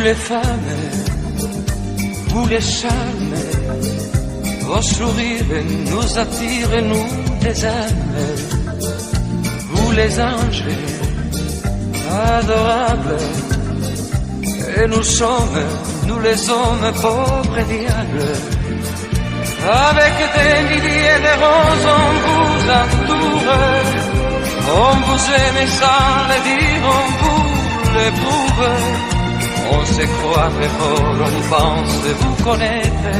les femmes, vous les charmes, vos sourires nous attirent, nous les âmes. Vous les anges adorables, et nous sommes, nous les hommes pauvres et diables. Avec des milliers de roses on vous entoure, on vous aime sans le dire, on vous l'éprouve. On se croit très fort, on pense vous connaître.